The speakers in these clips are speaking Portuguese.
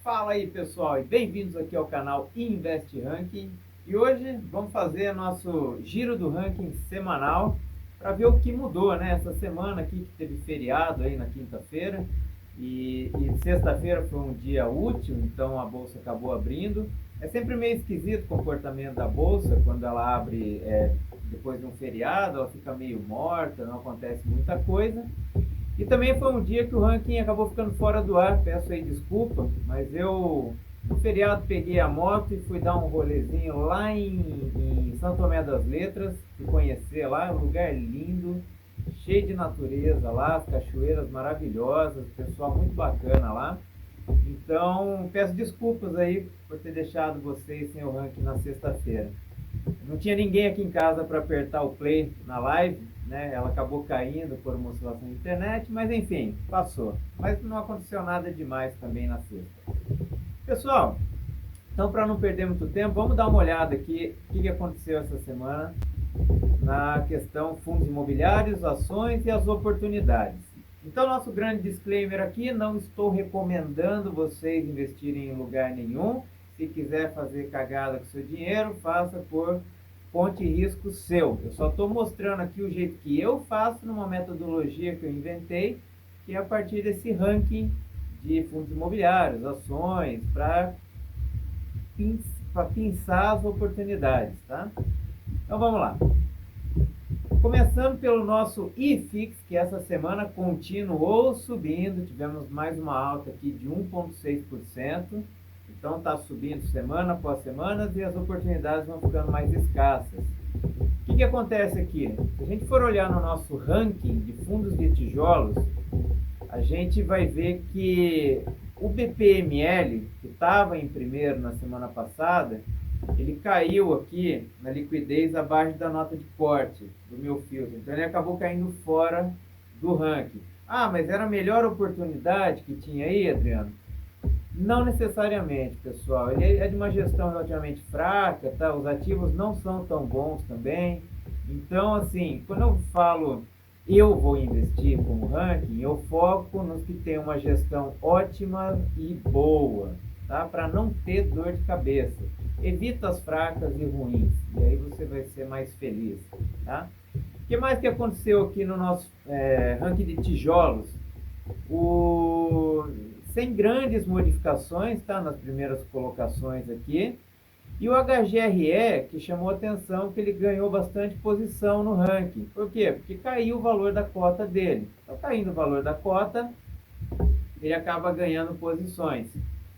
Fala aí pessoal e bem-vindos aqui ao canal Invest Ranking. E hoje vamos fazer nosso giro do ranking semanal para ver o que mudou, né? Essa semana aqui que teve feriado aí na quinta-feira e sexta-feira foi um dia útil, então a bolsa acabou abrindo. É sempre meio esquisito o comportamento da bolsa quando ela abre depois de um feriado, ela fica meio morta, não acontece muita coisa. E também foi um dia que o ranking acabou ficando fora do ar, peço aí desculpa, mas eu no feriado peguei a moto e fui dar um rolezinho lá em São Tomé das Letras, fui conhecer lá, é um lugar lindo, cheio de natureza lá, as cachoeiras maravilhosas, pessoal muito bacana lá. Então peço desculpas aí por ter deixado vocês sem o ranking na sexta-feira. Não tinha ninguém aqui em casa para apertar o play na live, né? Ela acabou caindo por uma oscilação de internet, mas enfim, passou. Mas não aconteceu nada demais também na sexta. Pessoal, então para não perder muito tempo, vamos dar uma olhada aqui o que aconteceu essa semana na questão fundos imobiliários, ações e as oportunidades. Então, nosso grande disclaimer aqui, não estou recomendando vocês investirem em lugar nenhum. Se quiser fazer cagada com seu dinheiro, faça por ponte e risco seu. Eu só estou mostrando aqui o jeito que eu faço numa metodologia que eu inventei, que é a partir desse ranking de fundos imobiliários, ações, para pensar as oportunidades, tá? Então vamos lá. Começando pelo nosso IFIX, que essa semana continuou subindo, tivemos mais uma alta aqui de 1,6%, então está subindo semana após semana e as oportunidades vão ficando mais escassas. O que acontece aqui? Se a gente for olhar no nosso ranking de fundos de tijolos, a gente vai ver que o BPML, que estava em primeiro na semana passada, ele caiu aqui na liquidez abaixo da nota de corte do meu filtro. Então ele acabou caindo fora do ranking. Ah, mas era a melhor oportunidade que tinha aí, Adriano? Não necessariamente, pessoal. Ele é de uma gestão relativamente fraca, tá? Os ativos não são tão bons também. Então, assim, quando eu falo eu vou investir como ranking, eu foco nos que tem uma gestão ótima e boa, tá? Para não ter dor de cabeça. Evita as fracas e ruins, e aí você vai ser mais feliz, tá? O que mais que aconteceu aqui no nosso ranking de tijolos? Sem grandes modificações, tá? Nas primeiras colocações aqui. E o HGRE, que chamou atenção que ele ganhou bastante posição no ranking. Por quê? Porque caiu o valor da cota dele. Então, caindo o valor da cota, ele acaba ganhando posições,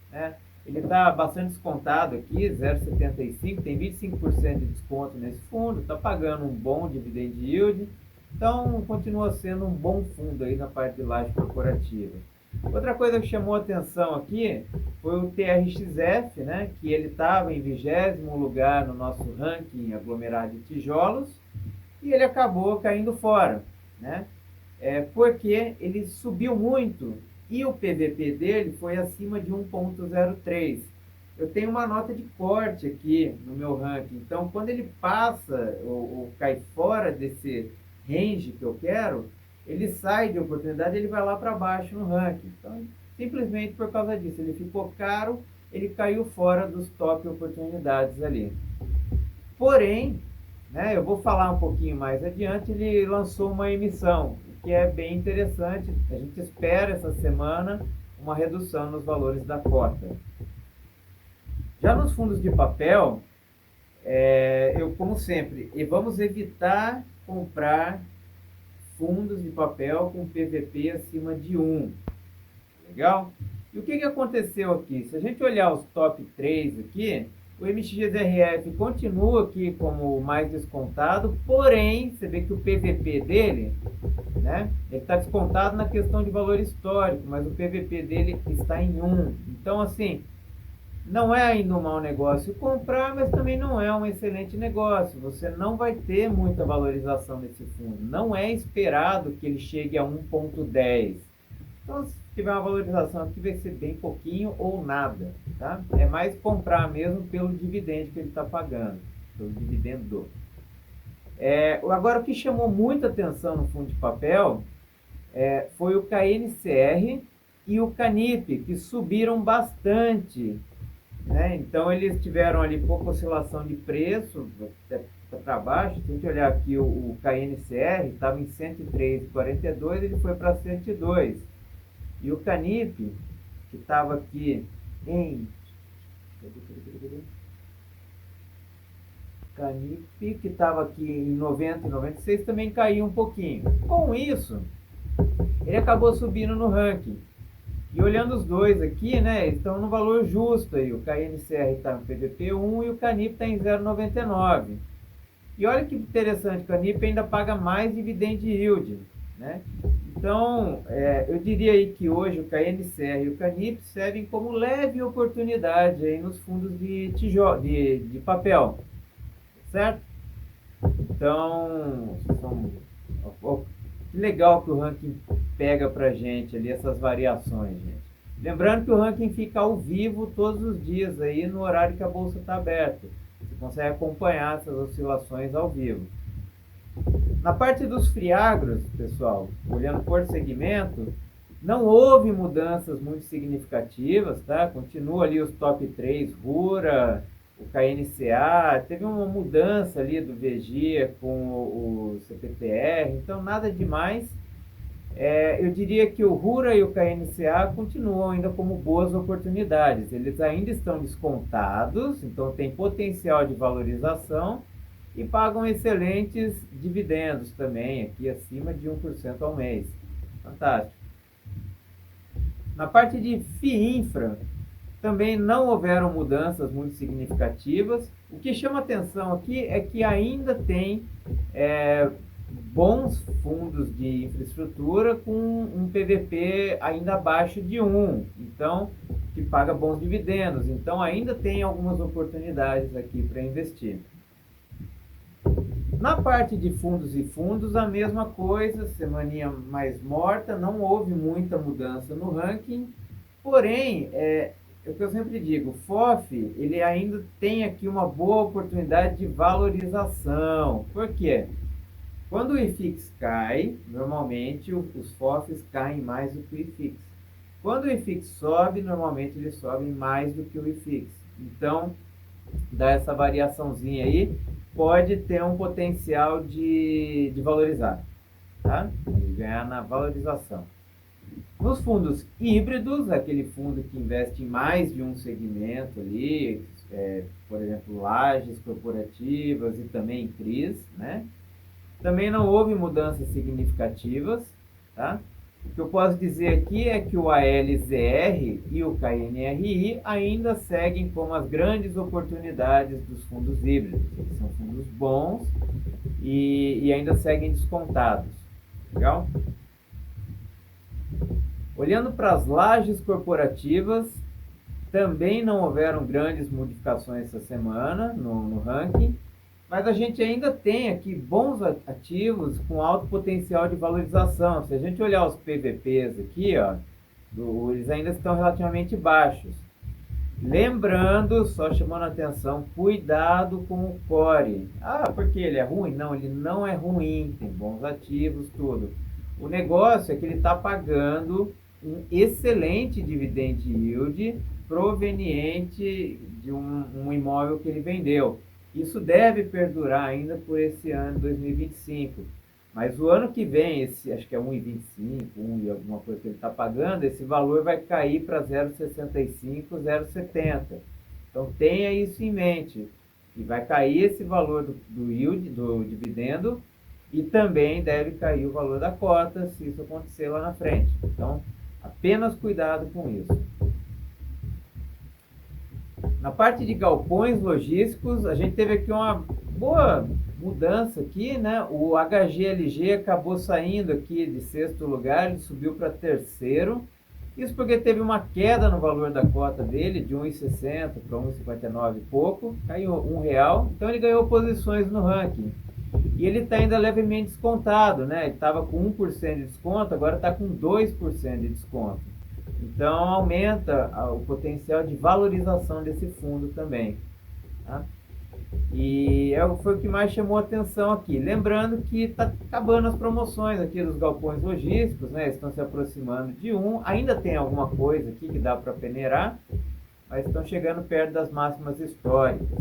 né? Ele está bastante descontado aqui, 0,75, tem 25% de desconto nesse fundo, está pagando um bom dividend yield, então continua sendo um bom fundo aí na parte de laje corporativa. Outra coisa que chamou atenção aqui foi o TRXF, né, que ele estava em 20º lugar no nosso ranking aglomerado de tijolos e ele acabou caindo fora, né? Porque ele subiu muito e o PVP dele foi acima de 1,03. Eu tenho uma nota de corte aqui no meu ranking, então quando ele passa ou cai fora desse range que eu quero, ele sai de oportunidade, ele vai lá para baixo no ranking. Então, simplesmente por causa disso, ele ficou caro, ele caiu fora dos top oportunidades ali. Porém, né, eu vou falar um pouquinho mais adiante, ele lançou uma emissão, que é bem interessante. A gente espera essa semana uma redução nos valores da cota. Já nos fundos de papel, eu, como sempre, vamos evitar comprar fundos de papel com PVP acima de 1. Legal? E o que aconteceu aqui? Se a gente olhar os top 3 aqui, o MXGRF continua aqui como o mais descontado, porém, você vê que o PVP dele, né, ele está descontado na questão de valor histórico, mas o PVP dele está em 1. Então, assim, não é ainda um mau negócio comprar, mas também não é um excelente negócio. Você não vai ter muita valorização desse fundo. Não é esperado que ele chegue a 1,10. Então, se tiver uma valorização aqui, vai ser bem pouquinho ou nada, tá? É mais comprar mesmo pelo dividendo que ele está pagando, pelo dividendo. Agora, o que chamou muita atenção no fundo de papel foi o KNCR e o Canip, que subiram bastante, né? Então eles tiveram ali pouca oscilação de preço, para baixo. Se a gente olhar aqui, o KNCR estava em 103,42, ele foi para 102. E o Canip, que estava aqui em... Canip, que estava aqui em 90 e 96, também caiu um pouquinho. Com isso, ele acabou subindo no ranking. E olhando os dois aqui, né, estão no valor justo aí. O KNCR está no PVP1 e o Canip está em 0,99. E olha que interessante, o Canip ainda paga mais dividend yield, né? Então, eu diria aí que hoje o KNCR e o Canip servem como leve oportunidade aí nos fundos de tijolo, de papel, certo? Então, que legal que o ranking pega pra gente ali essas variações, gente. Lembrando que o ranking fica ao vivo todos os dias aí no horário que a bolsa está aberta. Você consegue acompanhar essas oscilações ao vivo. Na parte dos friagros, pessoal, olhando por segmento, não houve mudanças muito significativas, tá? Continua ali os top 3, Rura, o KNCA, teve uma mudança ali do VG com o CPTR, então nada demais. Eu diria que o Rura e o KNCA continuam ainda como boas oportunidades. Eles ainda estão descontados, então tem potencial de valorização e pagam excelentes dividendos também, aqui acima de 1% ao mês. Fantástico. Na parte de FIINFRA, também não houveram mudanças muito significativas. O que chama atenção aqui é que ainda tem bons fundos de infraestrutura com um PVP ainda abaixo de 1, então, que paga bons dividendos. Então, ainda tem algumas oportunidades aqui para investir. Na parte de fundos e fundos, a mesma coisa, semaninha mais morta, não houve muita mudança no ranking, porém, é o que eu sempre digo, o FOF, ele ainda tem aqui uma boa oportunidade de valorização. Por quê? Quando o IFIX cai, normalmente os FOFs caem mais do que o IFIX. Quando o IFIX sobe, normalmente eles sobem mais do que o IFIX. Então, dá essa variaçãozinha aí, pode ter um potencial de valorizar, tá? De ganhar na valorização. Nos fundos híbridos, aquele fundo que investe em mais de um segmento ali, por exemplo, lajes corporativas e também CRIs, né? Também não houve mudanças significativas, tá? O que eu posso dizer aqui é que o ALZR e o KNRI ainda seguem como as grandes oportunidades dos fundos híbridos. Eles são fundos bons e ainda seguem descontados. Legal? Olhando para as lajes corporativas, também não houveram grandes modificações essa semana no ranking, mas a gente ainda tem aqui bons ativos com alto potencial de valorização. Se a gente olhar os PVPs aqui, ó, eles ainda estão relativamente baixos. Lembrando, só chamando a atenção, cuidado com o Core. Ah, porque ele é ruim? Não, ele não é ruim, tem bons ativos, tudo. O negócio é que ele está pagando um excelente dividend yield proveniente de um imóvel que ele vendeu. Isso deve perdurar ainda por esse ano 2025. Mas o ano que vem, acho que é 1,25, 1 e alguma coisa que ele está pagando, esse valor vai cair para 0,65, 0,70. Então tenha isso em mente. E vai cair esse valor do yield, do dividendo, e também deve cair o valor da cota, se isso acontecer lá na frente. Então, apenas cuidado com isso. Na parte de galpões logísticos, a gente teve aqui uma boa mudança aqui, né? O HGLG acabou saindo aqui de 6º lugar, ele subiu para 3º. Isso porque teve uma queda no valor da cota dele, de 1,60 para 1,59 e pouco, caiu R$1, então ele ganhou posições no ranking. E ele está ainda levemente descontado, né? Ele estava com 1% de desconto, agora está com 2% de desconto. Então aumenta o potencial de valorização desse fundo também. Tá? E foi o que mais chamou a atenção aqui. Lembrando que está acabando as promoções aqui dos galpões logísticos, né? Estão se aproximando de um. Ainda tem alguma coisa aqui que dá para peneirar, mas estão chegando perto das máximas históricas.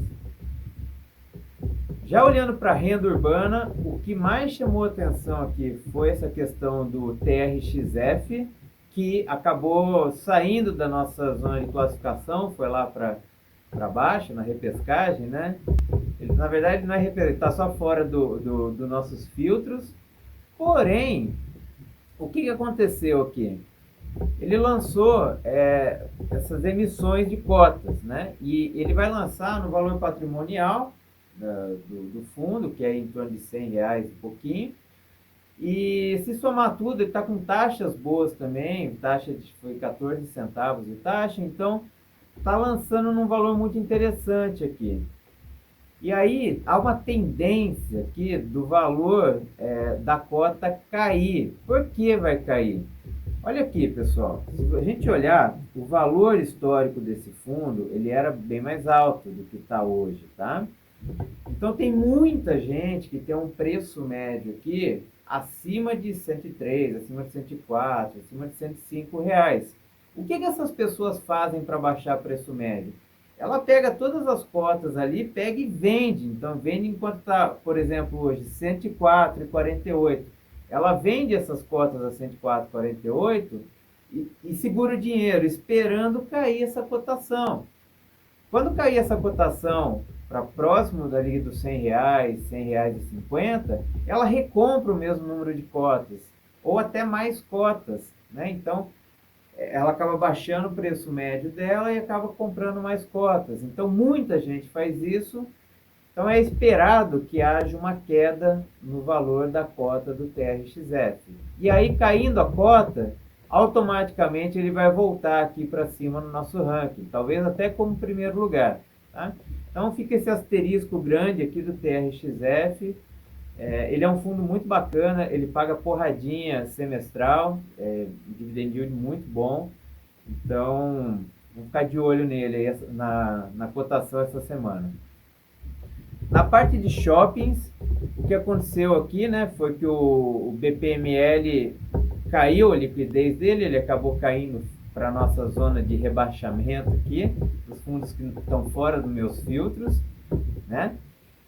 Já olhando para a renda urbana, o que mais chamou a atenção aqui foi essa questão do TRXF, que acabou saindo da nossa zona de classificação, foi lá para baixo, na repescagem, né? Ele, na verdade, não é repescagem, está só fora dos nossos filtros. Porém, o que aconteceu aqui? Ele lançou essas emissões de cotas, né? E ele vai lançar no valor patrimonial do fundo, que é em torno de R$100 e pouquinho. E se somar tudo, ele está com taxas boas também, taxa foi 14 centavos de taxa, então está lançando num valor muito interessante aqui. E aí há uma tendência aqui do valor da cota cair. Por que vai cair? Olha aqui, pessoal, se a gente olhar o valor histórico desse fundo, ele era bem mais alto do que está hoje, tá? Então tem muita gente que tem um preço médio aqui acima de 103, acima de 104, acima de 105 reais. O que essas pessoas fazem para baixar preço médio? Ela pega todas as cotas ali, pega e vende. Então vende enquanto está, por exemplo, hoje 104,48. Ela vende essas cotas a 104,48 e segura o dinheiro, esperando cair essa cotação. Quando cair essa cotação para próximo dali dos R$100, R$100,50, ela recompra o mesmo número de cotas, ou até mais cotas, né? Então, ela acaba baixando o preço médio dela e acaba comprando mais cotas. Então, muita gente faz isso. Então, é esperado que haja uma queda no valor da cota do TRXF. E aí, caindo a cota, automaticamente ele vai voltar aqui para cima no nosso ranking, talvez até como primeiro lugar, tá? Então fica esse asterisco grande aqui do TRXF. Ele é um fundo muito bacana, ele paga porradinha semestral, dividend yield muito bom. Então vamos ficar de olho nele aí, na cotação essa semana. Na parte de shoppings, o que aconteceu aqui, né, foi que o BPML caiu a liquidez dele, ele acabou caindo para a nossa zona de rebaixamento aqui, os fundos que estão fora dos meus filtros, né?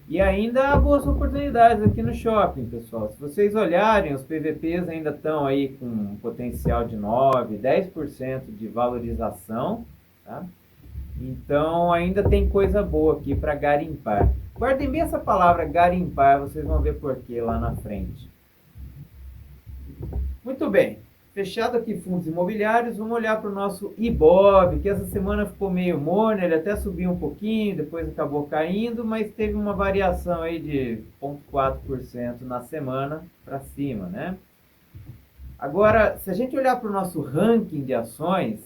E ainda há boas oportunidades aqui no shopping, pessoal. Se vocês olharem, os PVPs ainda estão aí com um potencial de 9, 10% de valorização, tá? Então ainda tem coisa boa aqui para garimpar. Guardem bem essa palavra garimpar, vocês vão ver por que lá na frente. Muito bem, fechado aqui fundos imobiliários, vamos olhar para o nosso IBOV, que essa semana ficou meio morno, ele até subiu um pouquinho, depois acabou caindo, mas teve uma variação aí de 0,4% na semana para cima, né? Agora, se a gente olhar para o nosso ranking de ações,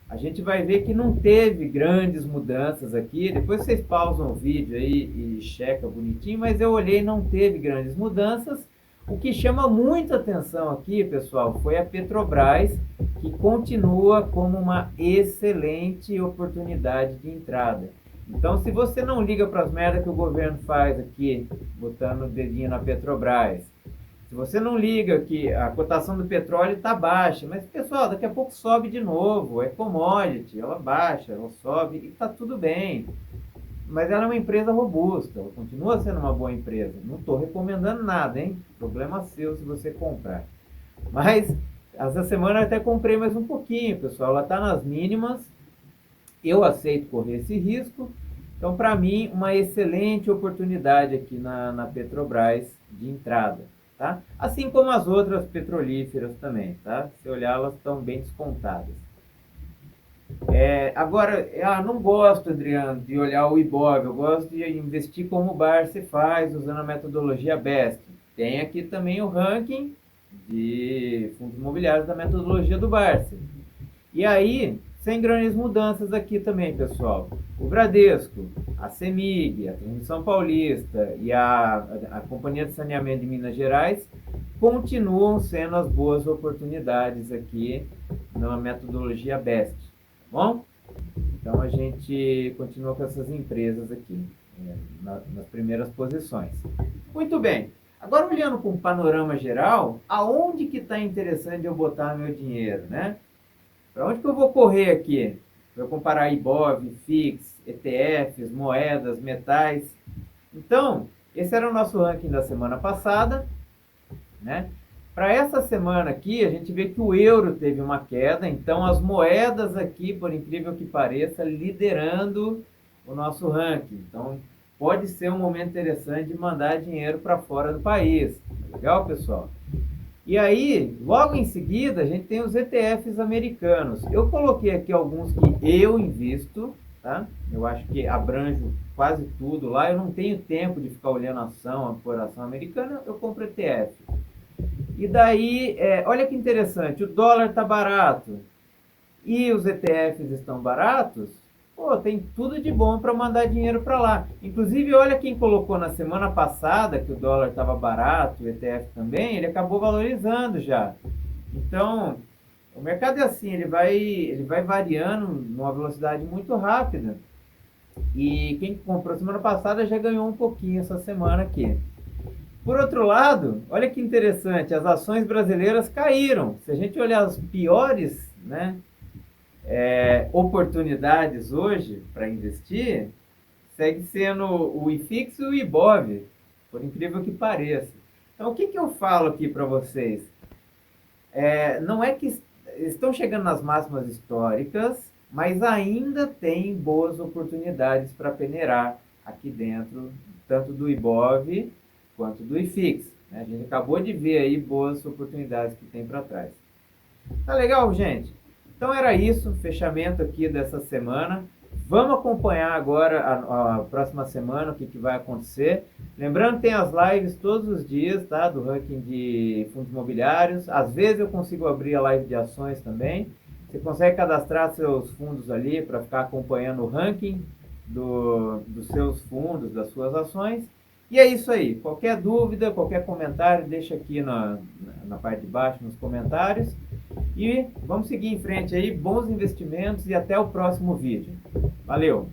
a gente vai ver que não teve grandes mudanças aqui. Depois vocês pausam o vídeo aí e checam bonitinho, mas eu olhei e não teve grandes mudanças. O que chama muita atenção aqui, pessoal, foi a Petrobras, que continua como uma excelente oportunidade de entrada. Então, se você não liga para as merdas que o governo faz aqui, botando o dedinho na Petrobras, se você não liga que a cotação do petróleo está baixa, mas pessoal, daqui a pouco sobe de novo, é commodity, ela baixa, ela sobe e está tudo bem. Mas ela é uma empresa robusta, ela continua sendo uma boa empresa. Não estou recomendando nada, hein? Problema seu se você comprar. Mas essa semana eu até comprei mais um pouquinho, pessoal. Ela está nas mínimas, eu aceito correr esse risco. Então, para mim, uma excelente oportunidade aqui na Petrobras de entrada. Tá? Assim como as outras petrolíferas também, tá? Se olhar, elas estão bem descontadas. Agora, não gosto, Adriano, de olhar o IBOV, eu gosto de investir como o Barsi faz, usando a metodologia BEST. Tem aqui também o ranking de fundos imobiliários da metodologia do Barsi. E aí, sem grandes mudanças aqui também, pessoal. O Bradesco, a CEMIG, a Transmissão Paulista e a Companhia de Saneamento de Minas Gerais continuam sendo as boas oportunidades aqui na metodologia BEST. Bom? Então a gente continua com essas empresas aqui. nas primeiras posições. Muito bem. Agora, olhando para um panorama geral, aonde que está interessante eu botar meu dinheiro, né? Para onde que eu vou correr aqui? Vou comparar IBOV, FIX, ETFs, moedas, metais. Então, esse era o nosso ranking da semana passada, né? Para essa semana aqui, a gente vê que o euro teve uma queda, então as moedas aqui, por incrível que pareça, liderando o nosso ranking. Então, pode ser um momento interessante de mandar dinheiro para fora do país. Legal, pessoal? E aí, logo em seguida, a gente tem os ETFs americanos. Eu coloquei aqui alguns que eu invisto, tá? Eu acho que abranjo quase tudo lá. Eu não tenho tempo de ficar olhando ação por ação americana, eu compro ETF. E daí, olha que interessante, o dólar está barato e os ETFs estão baratos, pô, tem tudo de bom para mandar dinheiro para lá. Inclusive, olha quem colocou na semana passada que o dólar estava barato, o ETF também, ele acabou valorizando já. Então, o mercado é assim, ele vai variando numa velocidade muito rápida. E quem comprou semana passada já ganhou um pouquinho essa semana aqui. Por outro lado, olha que interessante, as ações brasileiras caíram. Se a gente olhar as piores, né, oportunidades hoje para investir, segue sendo o IFIX e o IBOV, por incrível que pareça. Então, o que eu falo aqui para vocês? Não é que estão chegando nas máximas históricas, mas ainda tem boas oportunidades para peneirar aqui dentro, tanto do IBOV quanto do IFIX. Né? A gente acabou de ver aí boas oportunidades que tem para trás. Tá legal, gente? Então era isso, fechamento aqui dessa semana. Vamos acompanhar agora a próxima semana, o que vai acontecer. Lembrando que tem as lives todos os dias, tá? Do ranking de fundos imobiliários. Às vezes eu consigo abrir a live de ações também. Você consegue cadastrar seus fundos ali para ficar acompanhando o ranking dos seus fundos, das suas ações. E é isso aí. Qualquer dúvida, qualquer comentário, deixa aqui na parte de baixo nos comentários. E vamos seguir em frente aí. Bons investimentos e até o próximo vídeo. Valeu!